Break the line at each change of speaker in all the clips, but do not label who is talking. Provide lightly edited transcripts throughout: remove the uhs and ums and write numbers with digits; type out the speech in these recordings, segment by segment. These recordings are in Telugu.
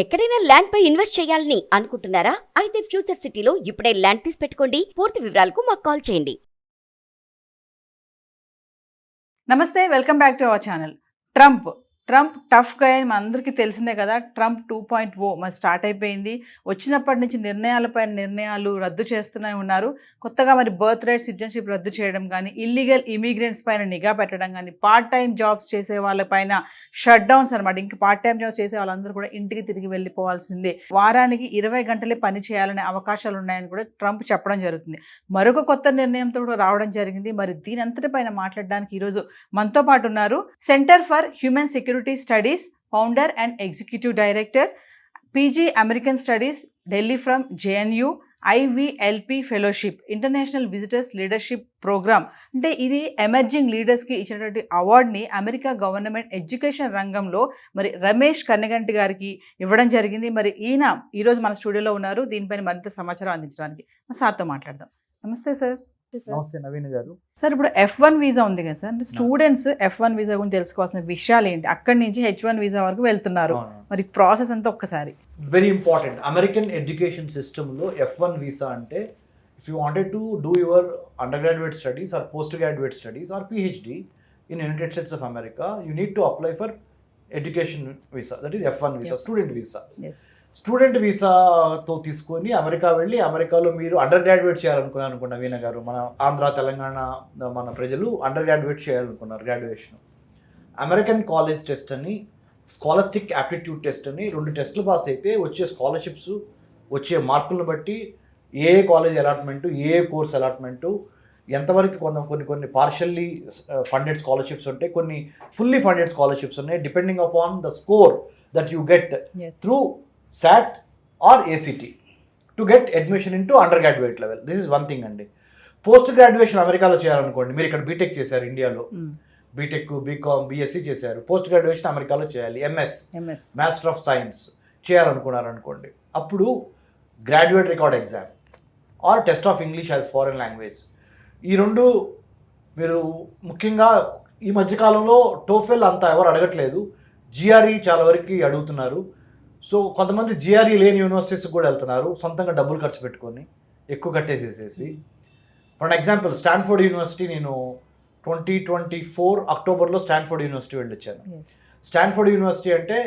ఎక్కడైనా ల్యాండ్ పై ఇన్వెస్ట్ చేయాలని అనుకుంటున్నారా? అయితే ఫ్యూచర్ సిటీలో ఇప్పుడే ల్యాండ్ తీసి పెట్టుకోండి. పూర్తి వివరాలకు మాకు కాల్ చేయండి.
నమస్తే, welcome back to our channel. Trump tough గా మనందరికీ తెలిసిందే కదా. ట్రంప్ 2.0 మరి స్టార్ట్ అయిపోయింది. వచ్చినప్పటి నుంచి నిర్ణయాలపైన నిర్ణయాలు రద్దు చేస్తూనే ఉన్నారు. కొత్తగా మరి బర్త్ రైట్ సిటిజన్షిప్ రద్దు చేయడం కానీ, ఇల్లీగల్ ఇమిగ్రెంట్స్ పైన నిఘా పెట్టడం కానీ, పార్ట్ టైం జాబ్స్ చేసే వాళ్ళపైన షట్ డౌన్స్ అనమాట. ఇంకా పార్ట్ టైం జాబ్స్ చేసే వాళ్ళందరూ కూడా ఇంటికి తిరిగి వెళ్ళిపోవాల్సిందే. వారానికి 20 గంటలే పని చేయాలనే అవకాశాలు ఉన్నాయని కూడా ట్రంప్ చెప్పడం జరుగుతుంది. మరొక కొత్త నిర్ణయంతో కూడా రావడం జరిగింది. మరి దీని అంతటిపైన మాట్లాడడానికి ఈరోజు మనతో పాటు ఉన్నారు Centre for human security Studies founder and executive director, PG American studies, Delhi from JNU, IVLP fellowship, international visitors leadership program. అంటే ఇది ఎమర్జింగ్ లీడర్స్కి ఇచ్చినటువంటి అవార్డుని అమెరికా గవర్నమెంట్ ఎడ్యుకేషన్ రంగంలో మరి రమేష్ కన్నగంటి గారికి ఇవ్వడం జరిగింది. మరి ఈయన ఈరోజు మన స్టూడియోలో ఉన్నారు. దీనిపైన మరింత సమాచారం అందించడానికి సార్తో మాట్లాడదాం. నమస్తే సార్.
నమస్తే నవీన్ గారు.
సార్, ఇప్పుడు F1 వీసా ఉంది కదా సార్, అంటే స్టూడెంట్స్ F1 వీసా గురించి తెలుసుకోవాల్సిన విషయాలు ఏంటి? అక్కడి నుంచి H1 వీసా వరకు వెళ్తున్నారు, మరి ప్రాసెస్ అంతా ఒక్కసారి.
Very important. అమెరికన్ ఎడ్యుకేషన్ సిస్టంలో F1 వీసా అంటే if you wanted to do your undergraduate studies or postgraduate studies or PhD in United States of America, you need to apply for education visa, that is F1 visa, student visa. Student వీసాతో తీసుకొని అమెరికా వెళ్ళి అమెరికాలో మీరు అండర్ గ్రాడ్యుయేట్ చేయాలనుకున్నా వీణ గారు, మన ఆంధ్ర తెలంగాణ మన ప్రజలు అండర్ గ్రాడ్యుయేట్ చేయాలనుకున్నారు గ్రాడ్యుయేషన్. అమెరికన్ కాలేజ్ టెస్ట్ అని, స్కాలస్టిక్ యాప్టిట్యూడ్ టెస్ట్ అని 2 టెస్టులు పాస్ అయితే వచ్చే స్కాలర్షిప్స్, వచ్చే మార్కులను బట్టి ఏ కాలేజ్ అలాట్మెంటు, ఏ కోర్స్ అలాట్మెంటు, ఎంతవరకు కొన్ని పార్షల్లీ ఫండెడ్ స్కాలర్షిప్స్ ఉంటాయి, కొన్ని ఫుల్లీ ఫండెడ్ స్కాలర్షిప్స్ ఉన్నాయి, depending upon the score that you get through SAT or ACT to get admission into undergraduate level. This is one thing అండి. పోస్ట్ గ్రాడ్యుయేషన్ అమెరికాలో చేయాలనుకోండి, మీరు ఇక్కడ బీటెక్ చేశారు, ఇండియాలో బీటెక్, బీకామ్, బీఎస్సీ చేశారు, పోస్ట్ గ్రాడ్యుయేషన్ అమెరికాలో చేయాలి, ఎంఎస్ మాస్టర్ ఆఫ్ సైన్స్ చేయాలనుకున్నారు అనుకోండి, అప్పుడు graduate record exam or test of English as foreign language, ఈ 2 మీరు ముఖ్యంగా ఈ మధ్యకాలంలో టోఫెల్ అంతా ఎవరు అడగట్లేదు, GRE చాలా వరకు అడుగుతున్నారు. సో కొంతమంది GRE లేని యూనివర్సిటీస్కి కూడా వెళ్తున్నారు, సొంతంగా డబ్బులు ఖర్చు పెట్టుకొని ఎక్కువ కట్టేసేసేసి. ఫర్ ఎగ్జాంపుల్ స్టాన్ఫోర్డ్ యూనివర్సిటీ, నేను 2024 అక్టోబర్లో స్టాన్ఫోర్డ్ యూనివర్సిటీ వెళ్ళొచ్చాను. స్టాన్ఫోర్డ్ యూనివర్సిటీ అంటే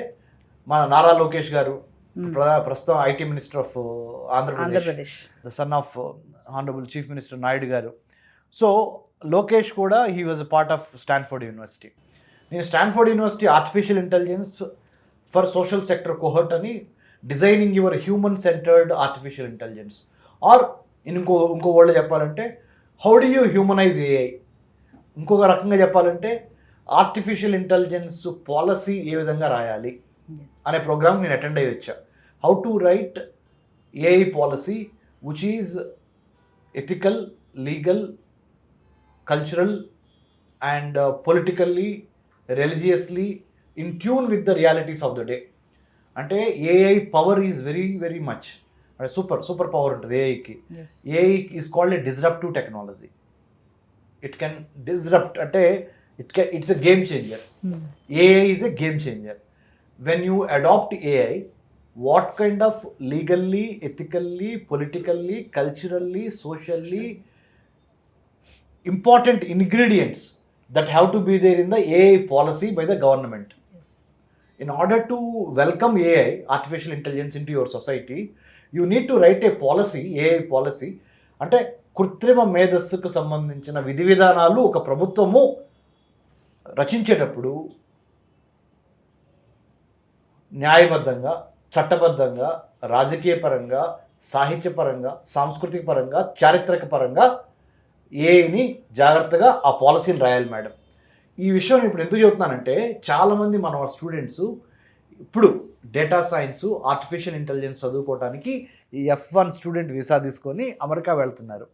మన నారా లోకేష్ గారు, ప్రస్తుతం IT minister of Andhra Pradesh, the son of honourable chief minister Naidu గారు. సో లోకేష్ కూడా he was part of Stanford university. నేను Stanford university artificial intelligence for social sector cohort అని, designing your human centred artificial intelligence, or ఇంకో వర్డ్ చెప్పాలంటే how do you humanise AI, ఇంకొక రకంగా చెప్పాలంటే ఆర్టిఫిషియల్ ఇంటెలిజెన్స్ పాలసీ ఏ విధంగా రాయాలి అనే ప్రోగ్రామ్ నేను అటెండ్ అయ్యి వచ్చా. How to right AI policy which is ethical, legal, cultural and politically, religiously in tune with the realities of the day. అంటే AI power is very very much super power ఉంటుంది ఏఐకి. AI is called a disruptive technology. It can disrupt, అంటే it's a game changer. AI is a game changer. When you adopt AI, what kind of legally, ethically, politically, culturally, socially important ingredients that have to be there in the AI policy by the government. In order to welcome AI, artificial intelligence, into your society, you need to write a policy, AI policy. అంటే కృత్రిమ మేధస్సుకు సంబంధించిన విధి విధానాలు ఒక ప్రభుత్వము రచించేటప్పుడు న్యాయబద్ధంగా, చట్టబద్ధంగా, రాజకీయపరంగా, సాహిత్యపరంగా, సాంస్కృతిక పరంగా, చారిత్రక పరంగా ఏఐని జాగ్రత్తగా ఆ పాలసీని రాయాలి మేడం. ఈ విషయం ఇప్పుడు ఎందుకు చెబుతున్నానంటే, చాలామంది మన స్టూడెంట్స్ ఇప్పుడు డేటా సైన్స్, ఆర్టిఫిషియల్ ఇంటెలిజెన్స్ చదువుకోవడానికి ఈ F1 స్టూడెంట్ వీసా తీసుకొని అమెరికా వెళ్తున్నారు.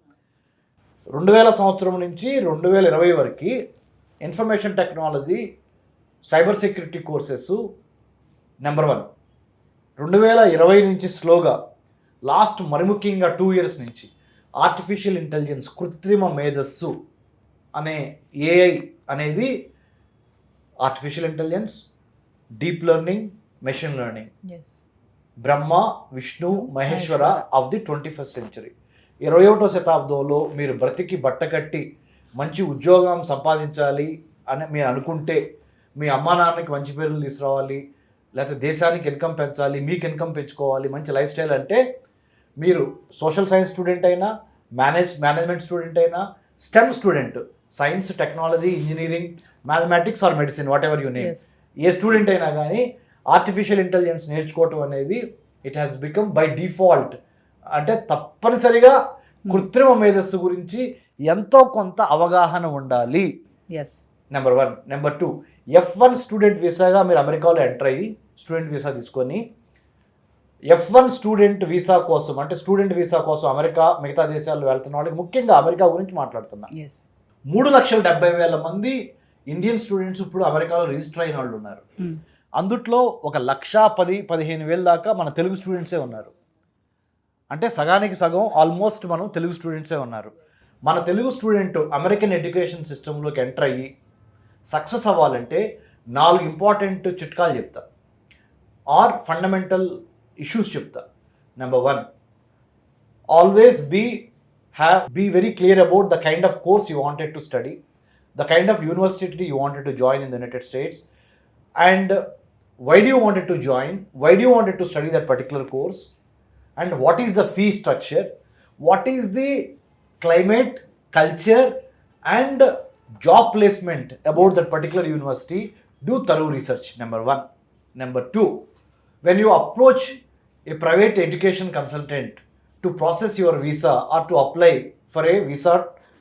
2000 సంవత్సరం నుంచి 2020 వరకు information technology, cyber security courses number 1. 2020 నుంచి స్లోగా లాస్ట్ మరి ముఖ్యంగా 2 years నుంచి ఆర్టిఫిషియల్ ఇంటెలిజెన్స్, కృత్రిమ మేధస్సు అనే AI అనేది artificial intelligence, deep learning, machine learning, Brahma Vishnu Maheshwara of the 21st century. 21వ శతాబ్దంలో మీరు బ్రతికి బట్టకట్టి మంచి ఉద్యోగం సంపాదించాలి అని మీరు అనుకుంటే, మీ అమ్మా నాన్నకి మంచి పేర్లు తీసుకురావాలి, లేకపోతే దేశానికి ఇన్కమ్ పెంచాలి, మీకు ఇన్కమ్ పెంచుకోవాలి, మంచి లైఫ్ స్టైల్ అంటే మీరు సోషల్ సైన్స్ స్టూడెంట్ అయినా, మేనేజ్మెంట్ స్టూడెంట్ అయినా, stem student, science, technology, engineering, mathematics are medicine, what ever you name, A student అయినా కానీ ఆర్టిఫిషియల్ ఇంటెలిజెన్స్ నేర్చుకోవటం అనేది it has become by default. అంటే తప్పనిసరిగా కృత్రిమ మేధస్సు గురించి ఎంతో కొంత అవగాహన ఉండాలి. నెంబర్ 1. నెంబర్ 2, F1 స్టూడెంట్ వీసాగా మీరు అమెరికాలో ఎంటర్ అయ్యి స్టూడెంట్ వీసా తీసుకొని F1 స్టూడెంట్ వీసా కోసం, అంటే స్టూడెంట్ వీసా కోసం అమెరికా మిగతా దేశాల్లో వెళ్తున్న వాళ్ళకి, ముఖ్యంగా అమెరికా గురించి మాట్లాడుతున్నా, 3,70,000 మంది ఇండియన్ స్టూడెంట్స్ ఇప్పుడు అమెరికాలో రిజిస్టర్ అయిన వాళ్ళు ఉన్నారు. అందుట్లో 1,10,000-15,000 దాకా మన తెలుగు స్టూడెంట్సే ఉన్నారు. అంటే సగానికి సగం ఆల్మోస్ట్ మనం తెలుగు స్టూడెంట్సే ఉన్నారు. మన తెలుగు స్టూడెంట్ అమెరికన్ ఎడ్యుకేషన్ సిస్టంలోకి ఎంటర్ అయ్యి సక్సెస్ అవ్వాలంటే 4 ఇంపార్టెంట్ చిట్కాలు చెప్తా, ఆర్ ఫండమెంటల్ ఇష్యూస్ చెప్తా. Number 1, always be very clear about the kind of course you wanted to study, the kind of university you wanted to join in the United States, and why do you wanted to join, why do you wanted to study that particular course, and what is the fee structure, what is the climate, culture and job placement about that particular university. Do thorough research, number 1. Number 2, when you approach a private education consultant to process your visa or to apply for a visa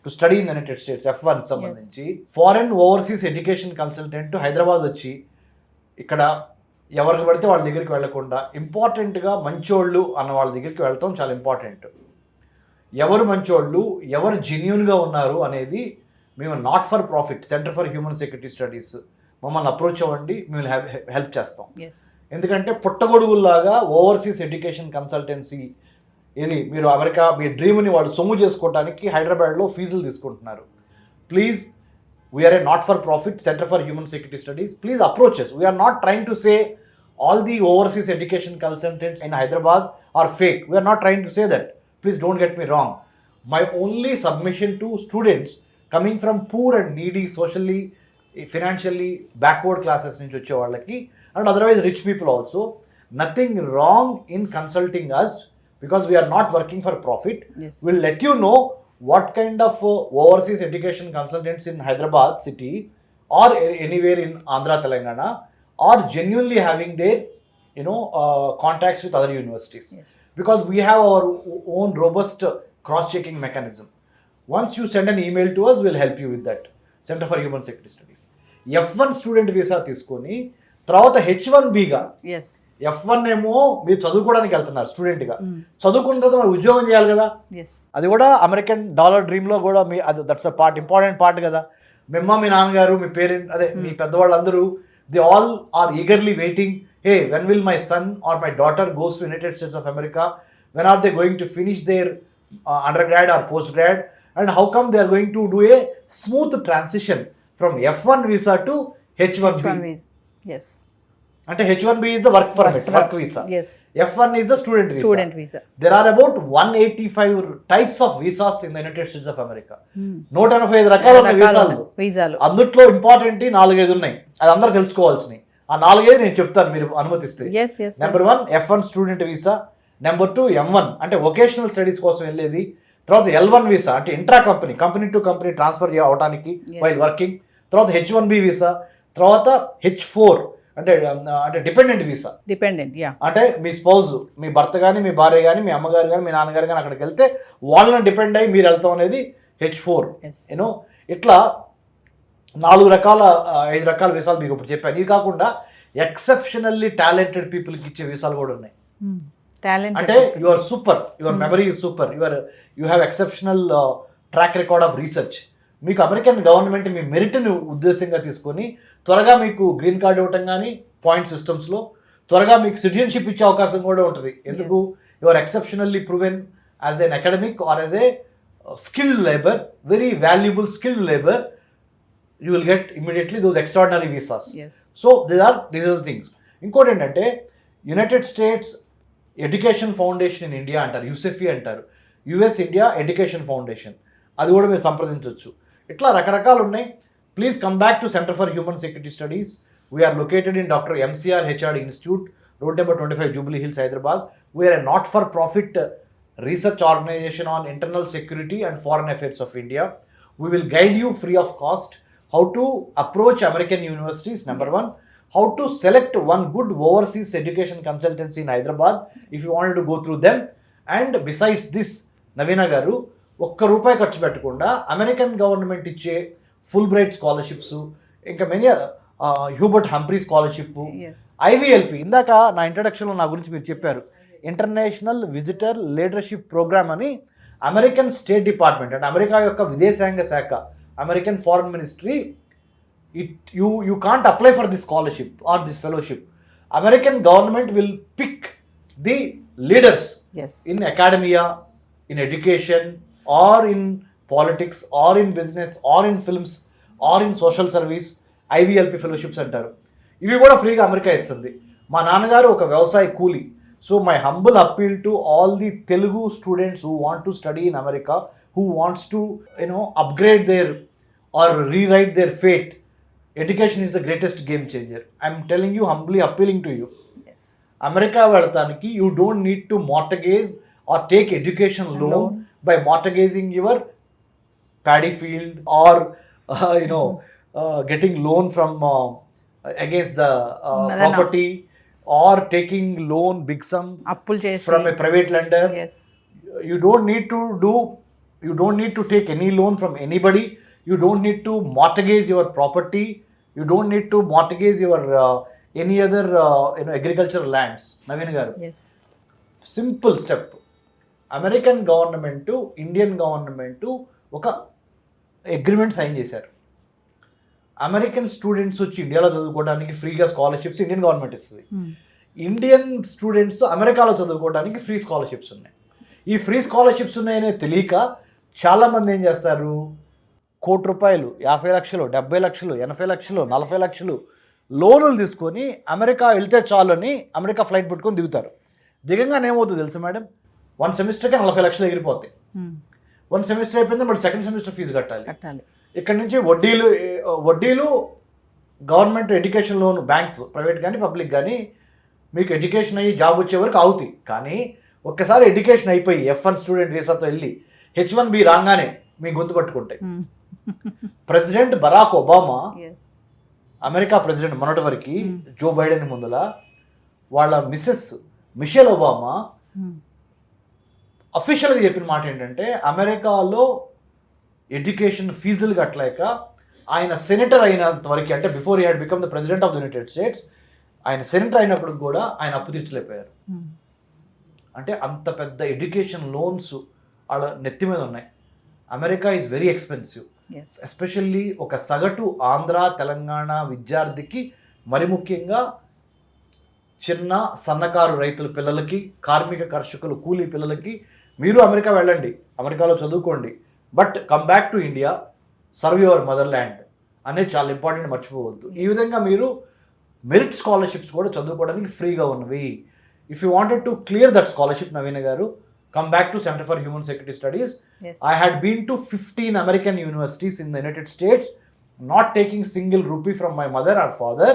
to study in the United States, F1 సంబంధించి foreign overseas education consultant Hyderabad వచ్చి ఇక్కడ ఎవరికి పడితే వాళ్ళ దగ్గరికి వెళ్లకుండా ఇంపార్టెంట్గా మంచోళ్ళు అన్న వాళ్ళ దగ్గరికి వెళ్తాం చాలా ఇంపార్టెంట్. ఎవరు మంచోళ్ళు, ఎవరు జెన్యూన్గా ఉన్నారు అనేది మేము not for profit centre for human security studies మమ్మల్ని అప్రోచ్ అవ్వండి, మేము హెల్ప్ చేస్తాం. ఎందుకంటే పుట్టగొడుగుల్లాగా ఓవర్సీస్ ఎడ్యుకేషన్ కన్సల్టెన్సీ ఇది మీరు అమెరికా మీ డ్రీమ్ని వాళ్ళు సొమ్ము చేసుకోవడానికి హైదరాబాద్లో ఫీజులు తీసుకుంటున్నారు. Please, we're a not for profit centre for human security studies, please approach us. We're not trying to say all the overseas education consultants in Hyderabad are fake. We are not trying to say that. Please don't get me wrong. My only submission to students coming from poor and needy, socially, financially backward classes nunchi vache vallaki and otherwise rich people also, nothing wrong in consulting us because we are not working for profit. We'll let you know what kind of overseas education consultants in Hyderabad city or anywhere in Andhra, Telangana are genuinely having their contacts with other universities. Because we have our own robust cross-checking mechanism. Once you send an email to us, we'll help you with that. Center for Human Security Studies. F1 student visa తీసుకొని తర్వాత H1Bగా, F1 ఏమో మీరు చదువుకోవడానికి వెళ్తున్నారు స్టూడెంట్గా, చదువుకున్న తర్వాత మరి ఉద్యోగం చేయాలి కదా, అది కూడా అమెరికన్ డాలర్ డ్రీమ్లో కూడా మీ అది that's a part, important part కదా. మీ నాన్నగారు, మీ పేరెంట్, అదే మీ పెద్దవాళ్ళందరూ, they all are eagerly waiting, hey, when will my son or my daughter goes to United States of America, when are they going to finish their undergrad or postgrad, and how come they are going to do a smooth transition from F1 visa to H1B. అంటే H1B is the work permit, work visa. F1 is the student visa. There are about 185 types of visas in the United States of America. 185 రకాల వీసాలు. అందుట్లో ఇంపార్టెంట్ 4-5 ఉన్నాయి, అది అందరూ తెలుసుకోవాల్సినవి. ఆ 4-5 నేను చెప్తాను మీరు అనుమతిస్తే. Number 1 F1 student visa, number 2 M1 అంటే వొకేషనల్ స్టడీస్ కోసం వెళ్ళేది, తర్వాత L1 వీసా అంటే intra company to company transfer అవడానికి వైల్ వర్కింగ్, తర్వాత H1B వీసా, తర్వాత H4 అంటే డిపెండెంట్ వీసా. అంటే మీ స్పౌజ్, మీ భర్త కానీ, మీ భార్య కానీ, మీ అమ్మగారు కానీ, మీ నాన్నగారు కానీ అక్కడికి వెళ్తే వాళ్ళని డిపెండ్ అయ్యి మీరు వెళ్తాం అనేది H4. ఇట్లా 5 రకాల వీసాలు మీకు ఇప్పుడు చెప్పాను. ఇవి కాకుండా ఎక్సెప్షనల్లీ టాలెంటెడ్ పీపుల్కి ఇచ్చే వీసాలు కూడా ఉన్నాయి. అంటే you are super, your memory is super, you have exceptional track record of research. మీకు అమెరికన్ గవర్నమెంట్ మీ మెరిట్ని ఉద్దేశంగా తీసుకొని త్వరగా మీకు గ్రీన్ కార్డ్ ఇవ్వటం కానీ పాయింట్ సిస్టమ్స్లో త్వరగా మీకు సిటిజన్షిప్ ఇచ్చే అవకాశం కూడా ఉంటుంది. ఎందుకు? You are exceptionally proven as an academic or as a skilled labour, very valuable skilled labour, you will get immediately those extraordinary visas. So these are the things. ఇంకోటి ఏంటంటే United states education foundation in India అంటారు, యూసెఫీ అంటారు, యుఎస్ ఇండియా ఎడ్యుకేషన్ ఫౌండేషన్, అది కూడా మీరు సంప్రదించవచ్చు. ఇట్లా రకరకాలు ఉన్నాయి. Please come back to centre for human security studies. We're located in doctor MCR HRD institute, road number 25, Jubilee Hills, Hyderabad. We're a not for profit research organization on internal security and foreign affairs of India. We will guide you free of cost how to approach American universities, number
Yes.
one, how to select one good overseas education consultancy in Hyderabad if you wanted to go through them. And besides this, Navina garu, ఒక్క రూపాయి ఖర్చు పెట్టకుండా అమెరికన్ గవర్నమెంట్ ఇచ్చే ఫుల్ బ్రైట్ స్కాలర్షిప్స్, ఇంకా many Hubert Humphry scholarship,
Yes.
ఐవీఎల్పి, ఇందాక నా ఇంట్రడక్షన్లో నా గురించి మీరు చెప్పారు, ఇంటర్నేషనల్ విజిటర్ లీడర్షిప్ ప్రోగ్రామ్ అని అమెరికన్ స్టేట్ డిపార్ట్మెంట్ అంటే అమెరికా యొక్క విదేశాంగ శాఖ, American foreign ministry, you can't apply for this scholarship or this fellowship. American government will pick the leaders
Yes.
in academia, in education, or in politics, or in business, or in films, or in social service. ఐవీఎల్పి fellowships అంటారు. ఇవి కూడా ఫ్రీగా అమెరికా ఇస్తుంది. మా నాన్నగారు ఒక వ్యవసాయ కూలీ. So my humble appeal to all the Telugu students who want to study in America, who wants to upgrade their or rewrite their fate. Education is the greatest game changer. I'm telling you, humbly appealing to you.
Yes.
America వెళతానికి you don't need to mortgage or take education loan by mortgaging your paddy field or getting loan from against the
Madana.
property or taking loan big sum
అప్పులు చేసి
from a private lender.
Yes.
You don't need to take any loan from anybody. You don't need to mortgage your property. You don't need to mortgage your any other agricultural lands. Naveen garu,
Yes.
Simple step. American government, Indian government ఒక అగ్రిమెంట్ సైన్ చేశారు. అమెరికన్ స్టూడెంట్స్ వచ్చి ఇండియాలో చదువుకోవడానికి ఫ్రీగా స్కాలర్షిప్స్ ఇండియన్ గవర్నమెంట్ ఇస్తుంది. ఇండియన్ స్టూడెంట్స్ అమెరికాలో చదువుకోవడానికి ఫ్రీ స్కాలర్షిప్స్ ఉన్నాయి. ఈ ఫ్రీ స్కాలర్షిప్స్ ఉన్నాయనే తెలియక చాలామంది ఏం చేస్తారు, ₹1,00,00,000, 50 లక్షలు, 70 లక్షలు, 80 లక్షలు, 40 లక్షలు లోన్లు తీసుకొని అమెరికా వెళ్తే చాలు అని అమెరికా ఫ్లైట్ పెట్టుకొని దిగుతారు. దిగంగానే ఏమవుతుంది తెలుసా మేడం, 1 సెమిస్టర్కి 40 లక్షలు ఎగిరిపోతాయి. 1 సెమిస్టర్ అయిపోయింది, మళ్ళీ సెకండ్ సెమిస్టర్ ఫీజు కట్టాలి. ఇక్కడ నుంచి వడ్డీలు government education loan, banks private కానీ పబ్లిక్ కానీ మీకు ఎడ్యుకేషన్ అయ్యి జాబ్ వచ్చే వరకు అవుతాయి. కానీ ఒక్కసారి ఎడ్యుకేషన్ అయిపోయి F1 స్టూడెంట్ వీసాతో వెళ్ళి H1B రాగానే మీ గొంతు పట్టుకుంటాయి. President Barack Obama, America president మొన్నటి వరకు జో బైడెన్ ముందల వాళ్ళ మిసెస్ మిషెల్ ఒబామా అఫీషియల్గా చెప్పిన మాట ఏంటంటే, అమెరికాలో ఎడ్యుకేషన్ ఫీజులు కట్టలేక ఆయన సెనేటర్ అయినంత వరకు, అంటే before he had become the president of the United states, ఆయన సెనేటర్ అయినప్పుడు కూడా ఆయన అప్పు తీర్చలేకపోయారు. అంటే అంత పెద్ద ఎడ్యుకేషన్ లోన్స్ వాళ్ళ నెత్తి మీద ఉన్నాయి. America is very expensive. Especially ఒక సగటు ఆంధ్ర తెలంగాణ విద్యార్థికి, మరి ముఖ్యంగా చిన్న సన్నకారు రైతుల పిల్లలకి, కార్మిక కర్షకులు, కూలీ పిల్లలకి, మీరు అమెరికా వెళ్ళండి, అమెరికాలో చదువుకోండి, but come back to India, serve your mother land అనేది చాలా ఇంపార్టెంట్, మర్చిపోవద్దు. ఈ విధంగా మీరు మెరిట్ స్కాలర్షిప్స్ కూడా చదువుకోవడానికి ఫ్రీగా ఉన్నవి. If you wanted to clear that scholarship, Naveena గారు, come back to Center for Human Security Studies.
Yes.
I had been to 15 American universities in the United States, not taking single rupee from my mother or father,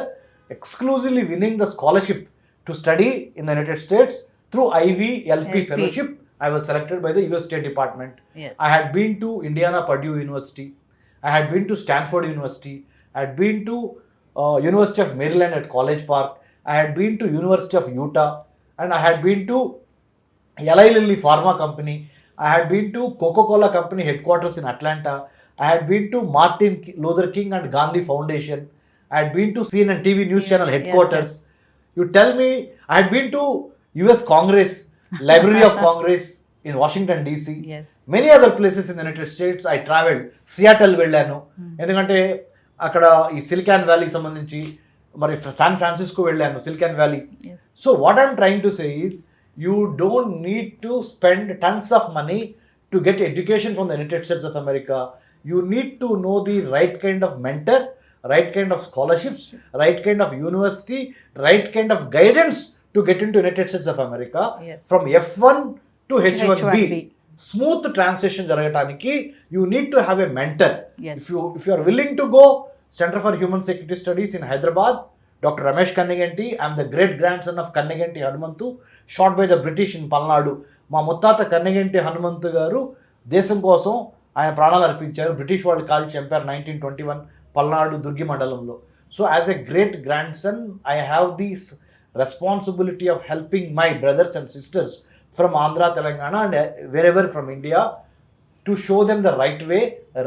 exclusively winning the scholarship to study in the United States through IVLP fellowship. I was selected by the US State Department.
Yes.
I had been to Indiana Purdue University. I had been to Stanford University. I had been to University of Maryland at College Park. I had been to University of Utah, and I had been to Eli Lilly Pharma Company. I had been to Coca-Cola Company headquarters in Atlanta. I had been to Martin Luther King and Gandhi Foundation. I had been to CNN TV News Channel headquarters. Yes. You tell me, I had been to US Congress, Library of Congress in Washington DC.
Yes.
Many other places in the United States I traveled. Seattle వెళ్ళాను, ఎందుకంటే అక్కడ ఈ సిలికాన్ వ్యాలీకి సంబంధించి, మరి శాన్ ఫ్రాన్సిస్కో వెళ్ళాను, silicon valley. So what I'm trying to say is, you don't need to spend tons of money to get education from the United States of America. You need to know the right kind of mentor, right kind of scholarships, right kind of university, right kind of guidance to get into United States of America.
Yes.
From F1 to H1B.
H1B.
Smooth transition జరగటానికి you need to have a mentor.
Yes.
If you are willing to go, Center for Human Security Studies in Hyderabad, Dr. Ramesh Kanniganti, I am the great grandson of Kanniganti Hanumantu, shot by the British in Palnadu. మా ముత్తాత కన్నెగంటి హనుమంతు గారు దేశం కోసం ఆయన ప్రాణాలు అర్పించారు. బ్రిటిష్ వాళ్ళు కాల్చి చంపారు 1921 పల్నాడు దుర్గి మండలంలో. So as a great grand son I have this responsibility of helping my brothers and sisters from Andhra, Telangana and wherever from India to show them the right way,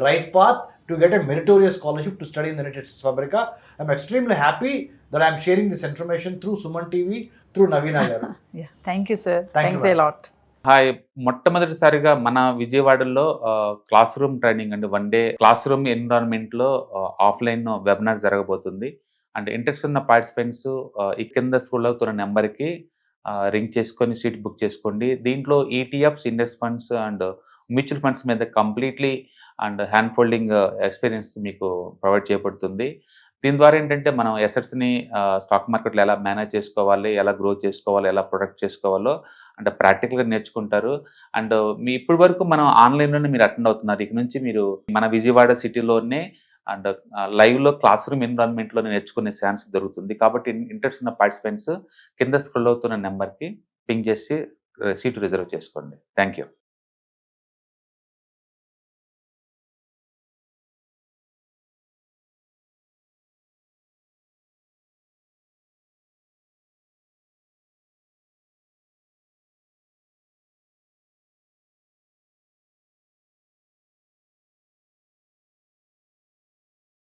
right path to get a meritorious scholarship to study in the United States of America. I'm extremely happy that I'm sharing this information through Suman TV, through Navina garu.
Yeah, thank you sir.
Thank you,
Thanks a
ma'am.
lot.
Hi, మొట్టమొదటిసారిగా మన విజయవాడలో క్లాస్ రూమ్ ట్రైనింగ్ అండి, 1 డే క్లాస్ రూమ్ ఎన్విరాన్మెంట్లో ఆఫ్లైన్ వెబినార్ జరగబోతుంది. అండ్ ఇంట్రెస్ట్ ఉన్న పార్టిసిపెంట్స్ ఈ కింద స్కూల్ అవుతున్న నెంబర్కి రింగ్ చేసుకొని సీట్ బుక్ చేసుకోండి. దీంట్లో ETFs, index funds and mutual funds మీద completely and hand folding experience మీకు ప్రొవైడ్ చేయబడుతుంది. దీని ద్వారా ఏంటంటే మనం ఎసెట్స్ని స్టాక్ మార్కెట్లో ఎలా మేనేజ్ చేసుకోవాలి, ఎలా గ్రో చేసుకోవాలి, ఎలా ప్రొడక్ట్ చేసుకోవాలో అంటే ప్రాక్టికల్గా నేర్చుకుంటారు. అండ్ మీ ఇప్పటి వరకు మనం ఆన్లైన్లోనే మీరు అటెండ్ అవుతున్నారు. ఇక నుంచి మీరు మన విజయవాడ సిటీలోనే అండ్ లైవ్లో క్లాస్ రూమ్ ఎన్విరాన్మెంట్లోనే నేర్చుకునే ఛాన్స్ దొరుకుతుంది. కాబట్టి ఇంట్రెస్ట్ ఉన్న పార్టిసిపెంట్స్ కింద స్క్రోల్ అవుతున్న నెంబర్కి పింగ్ చేసి సీటు రిజర్వ్ చేసుకోండి. Thank you.